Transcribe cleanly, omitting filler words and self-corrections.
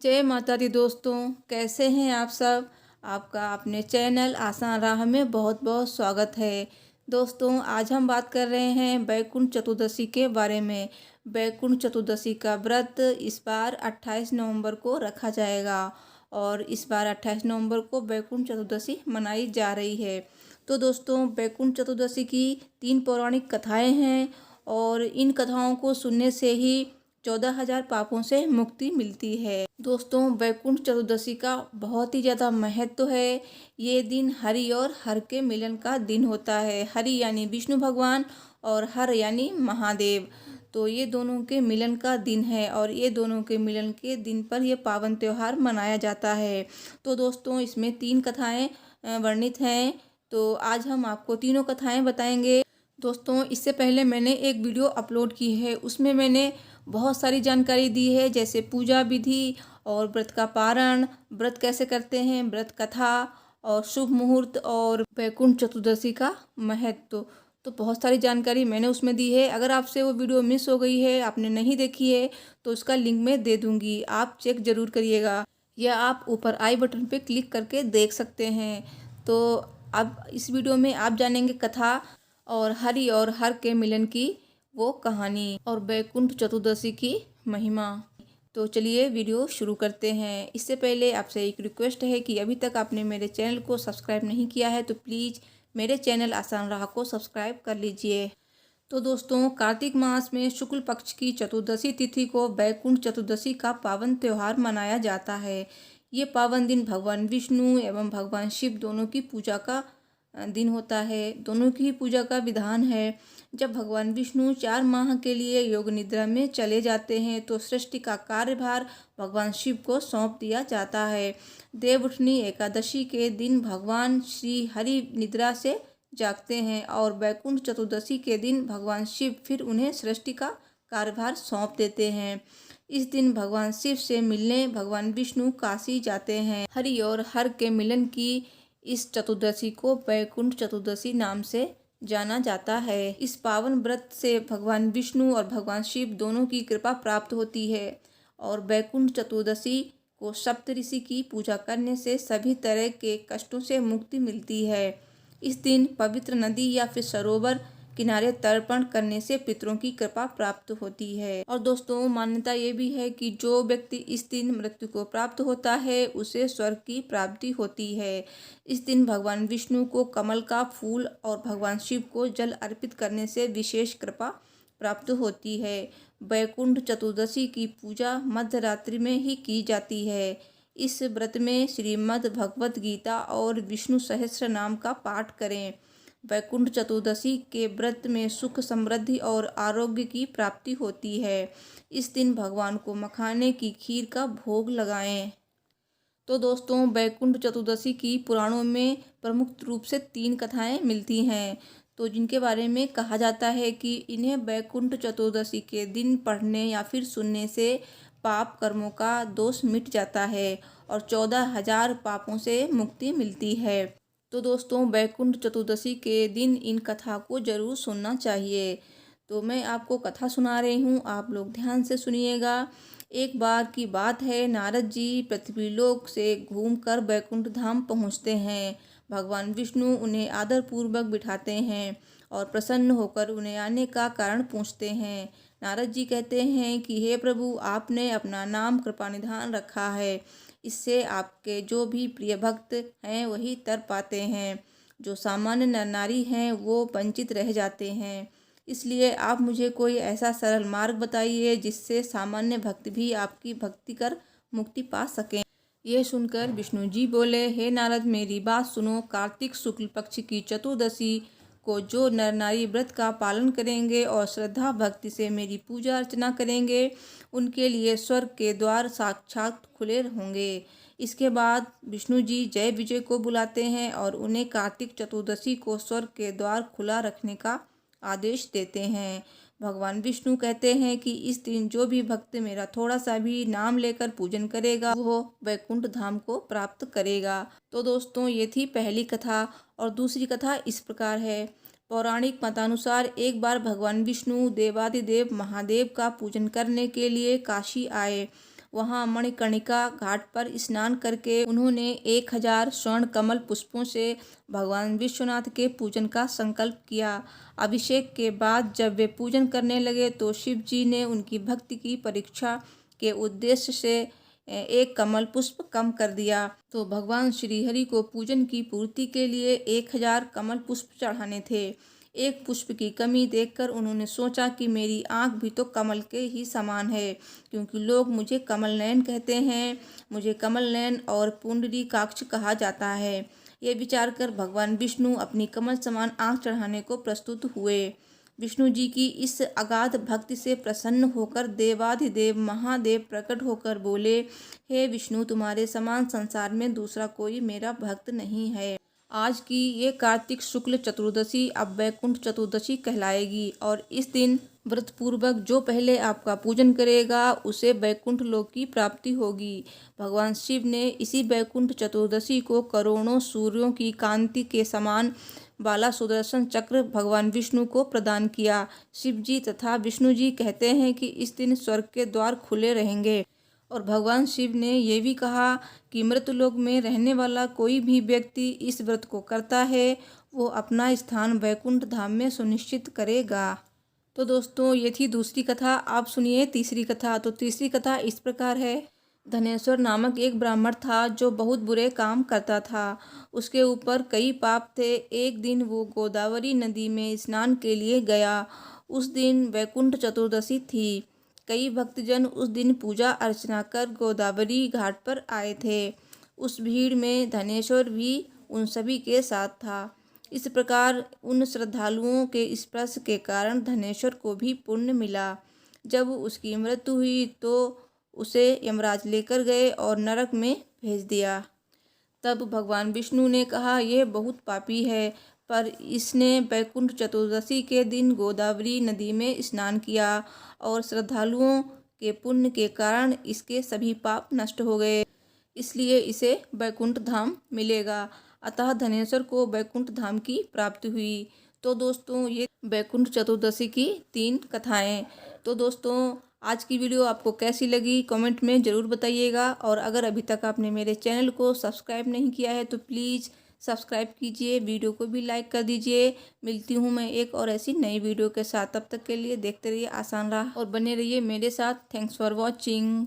जय माता दी दोस्तों, कैसे हैं आप सब। आपका अपने चैनल आसान राह में बहुत बहुत स्वागत है। दोस्तों, आज हम बात कर रहे हैं बैकुंठ चतुर्दशी के बारे में। बैकुंठ चतुर्दशी का व्रत इस बार 28 नवंबर को रखा जाएगा और इस बार 28 नवंबर को बैकुंठ चतुर्दशी मनाई जा रही है। तो दोस्तों, बैकुंठ चतुर्दशी की 3 पौराणिक कथाएं हैं और इन कथाओं को सुनने से ही 14,000 पापों से मुक्ति मिलती है। दोस्तों, बैकुंठ चतुर्दशी का बहुत ही ज़्यादा महत्व है। ये दिन हरि और हर के मिलन का दिन होता है। हरि यानी विष्णु भगवान और हर यानी महादेव। तो ये दोनों के मिलन का दिन है और ये दोनों के मिलन के दिन पर यह पावन त्यौहार मनाया जाता है। तो दोस्तों, इसमें 3 कथाएं वर्णित हैं। तो आज हम आपको तीनों कथाएं बताएंगे। दोस्तों, इससे पहले मैंने एक वीडियो अपलोड की है, उसमें मैंने बहुत सारी जानकारी दी है, जैसे पूजा विधि और व्रत का पारण, व्रत कैसे करते हैं, व्रत कथा और शुभ मुहूर्त और बैकुंठ चतुर्दशी का महत्व। तो बहुत सारी जानकारी मैंने उसमें दी है। अगर आपसे वो वीडियो मिस हो गई है, आपने नहीं देखी है, तो उसका लिंक मैं दे दूँगी, आप चेक ज़रूर करिएगा या आप ऊपर आई बटन पे क्लिक करके देख सकते हैं। तो अब इस वीडियो में आप जानेंगे कथा और हरि और हर के मिलन की वो कहानी और बैकुंठ चतुर्दशी की महिमा। तो चलिए वीडियो शुरू करते हैं। इससे पहले आपसे एक रिक्वेस्ट है कि अभी तक आपने मेरे चैनल को सब्सक्राइब नहीं किया है तो प्लीज़ मेरे चैनल आसान राह को सब्सक्राइब कर लीजिए। तो दोस्तों, कार्तिक मास में शुक्ल पक्ष की चतुर्दशी तिथि को बैकुंठ चतुर्दशी का पावन त्यौहार मनाया जाता है। ये पावन दिन भगवान विष्णु एवं भगवान शिव दोनों की पूजा का दिन होता है। दोनों की ही पूजा का विधान है। जब भगवान विष्णु 4 माह के लिए योग निद्रा में चले जाते हैं तो सृष्टि का कार्यभार भगवान शिव को सौंप दिया जाता है। देवउठनी एकादशी के दिन भगवान श्री हरि निद्रा से जागते हैं और बैकुंठ चतुर्दशी के दिन भगवान शिव फिर उन्हें सृष्टि का कार्यभार सौंप देते हैं। इस दिन भगवान शिव से मिलने भगवान विष्णु काशी जाते हैं। हरि और हर के मिलन की इस चतुर्दशी को बैकुंठ चतुर्दशी नाम से जाना जाता है। इस पावन व्रत से भगवान विष्णु और भगवान शिव दोनों की कृपा प्राप्त होती है और बैकुंठ चतुर्दशी को सप्तऋषि की पूजा करने से सभी तरह के कष्टों से मुक्ति मिलती है। इस दिन पवित्र नदी या फिर सरोवर किनारे तर्पण करने से पितरों की कृपा प्राप्त होती है। और दोस्तों, मान्यता ये भी है कि जो व्यक्ति इस दिन मृत्यु को प्राप्त होता है उसे स्वर्ग की प्राप्ति होती है। इस दिन भगवान विष्णु को कमल का फूल और भगवान शिव को जल अर्पित करने से विशेष कृपा प्राप्त होती है। बैकुंठ चतुर्दशी की पूजा मध्य रात्रि में ही की जाती है। इस व्रत में श्रीमद् भगवत गीता और विष्णु सहस्त्र नाम का पाठ करें। बैकुंठ चतुर्दशी के व्रत में सुख समृद्धि और आरोग्य की प्राप्ति होती है। इस दिन भगवान को मखाने की खीर का भोग लगाएं। तो दोस्तों, बैकुंठ चतुर्दशी की पुराणों में प्रमुख रूप से 3 कथाएं मिलती हैं, तो जिनके बारे में कहा जाता है कि इन्हें बैकुंठ चतुर्दशी के दिन पढ़ने या फिर सुनने से पाप कर्मों का दोष मिट जाता है और 14,000 पापों से मुक्ति मिलती है। तो दोस्तों, बैकुंठ चतुर्दशी के दिन इन कथा को जरूर सुनना चाहिए। तो मैं आपको कथा सुना रही हूँ, आप लोग ध्यान से सुनिएगा। एक बार की बात है, नारद जी पृथ्वीलोक से घूमकर बैकुंठ धाम पहुँचते हैं। भगवान विष्णु उन्हें आदरपूर्वक बिठाते हैं और प्रसन्न होकर उन्हें आने का कारण पूछते हैं। नारद जी कहते हैं कि हे प्रभु, आपने अपना नाम कृपा निधान रखा है, इससे आपके जो भी प्रिय भक्त हैं वही तर पाते हैं। जो सामान्य नर नारी हैं वो वंचित रह जाते हैं। इसलिए आप मुझे कोई ऐसा सरल मार्ग बताइए जिससे सामान्य भक्त भी आपकी भक्ति कर मुक्ति पा सकें। यह सुनकर विष्णु जी बोले, हे नारद, मेरी बात सुनो। कार्तिक शुक्ल पक्ष की चतुर्दशी को जो नर नारी व्रत का पालन करेंगे और श्रद्धा भक्ति से मेरी पूजा अर्चना करेंगे, उनके लिए स्वर्ग के द्वार साक्षात खुले होंगे। इसके बाद विष्णु जी जय विजय को बुलाते हैं और उन्हें कार्तिक चतुर्दशी को स्वर्ग के द्वार खुला रखने का आदेश देते हैं। भगवान विष्णु कहते हैं कि इस दिन जो भी भक्त मेरा थोड़ा सा भी नाम लेकर पूजन करेगा वो वैकुंठ धाम को प्राप्त करेगा। तो दोस्तों, ये थी पहली कथा और दूसरी कथा इस प्रकार है। पौराणिक मतानुसार एक बार भगवान विष्णु देवादिदेव महादेव का पूजन करने के लिए काशी आए। वहाँ मणिकर्णिका घाट पर स्नान करके उन्होंने 1000 स्वर्ण कमल पुष्पों से भगवान विश्वनाथ के पूजन का संकल्प किया। अभिषेक के बाद जब वे पूजन करने लगे तो शिव जी ने उनकी भक्ति की परीक्षा के उद्देश्य से एक कमल पुष्प कम कर दिया। तो भगवान श्री हरि को पूजन की पूर्ति के लिए 1000 कमल पुष्प चढ़ाने थे। एक पुष्प की कमी देखकर उन्होंने सोचा कि मेरी आंख भी तो कमल के ही समान है, क्योंकि लोग मुझे कमल नयन कहते हैं। मुझे कमल नयन और पुंडरीकाक्ष कहा जाता है। ये विचार कर भगवान विष्णु अपनी कमल समान आंख चढ़ाने को प्रस्तुत हुए। विष्णु जी की इस अगाध भक्ति से प्रसन्न होकर देवाधिदेव महादेव प्रकट होकर बोले, हे विष्णु, तुम्हारे समान संसार में दूसरा कोई मेरा भक्त नहीं है। आज की ये कार्तिक शुक्ल चतुर्दशी अब वैकुंठ चतुर्दशी कहलाएगी और इस दिन व्रत पूर्वक जो पहले आपका पूजन करेगा उसे वैकुंठ लोक की प्राप्ति होगी। भगवान शिव ने इसी वैकुंठ चतुर्दशी को करोड़ों सूर्यों की कांति के समान वाला सुदर्शन चक्र भगवान विष्णु को प्रदान किया। शिव जी तथा विष्णु जी कहते हैं कि इस दिन स्वर्ग के द्वार खुले रहेंगे और भगवान शिव ने ये भी कहा कि मृतलोक में रहने वाला कोई भी व्यक्ति इस व्रत को करता है वो अपना स्थान वैकुंठ धाम में सुनिश्चित करेगा। तो दोस्तों, ये थी दूसरी कथा। आप सुनिए तीसरी कथा। तो तीसरी कथा इस प्रकार है। धनेश्वर नामक एक ब्राह्मण था जो बहुत बुरे काम करता था। उसके ऊपर कई पाप थे। एक दिन वो गोदावरी नदी में स्नान के लिए गया। उस दिन वैकुंठ चतुर्दशी थी। कई भक्तजन उस दिन पूजा अर्चना कर गोदावरी घाट पर आए थे। उस भीड़ में धनेश्वर भी उन सभी के साथ था। इस प्रकार उन श्रद्धालुओं के स्पर्श के कारण धनेश्वर को भी पुण्य मिला। जब उसकी मृत्यु हुई तो उसे यमराज लेकर गए और नरक में भेज दिया। तब भगवान विष्णु ने कहा, यह बहुत पापी है, पर इसने वैकुंठ चतुर्दशी के दिन गोदावरी नदी में स्नान किया और श्रद्धालुओं के पुण्य के कारण इसके सभी पाप नष्ट हो गए, इसलिए इसे वैकुंठ धाम मिलेगा। अतः धनेश्वर को वैकुंठ धाम की प्राप्ति हुई। तो दोस्तों, ये वैकुंठ चतुर्दशी की 3 कथाएं। तो दोस्तों, आज की वीडियो आपको कैसी लगी कमेंट में ज़रूर बताइएगा। और अगर अभी तक आपने मेरे चैनल को सब्सक्राइब नहीं किया है तो प्लीज़ सब्सक्राइब कीजिए, वीडियो को भी लाइक कर दीजिए। मिलती हूँ मैं एक और ऐसी नई वीडियो के साथ। तब तक के लिए देखते रहिए आसान राह और बने रहिए मेरे साथ। Thanks for watching.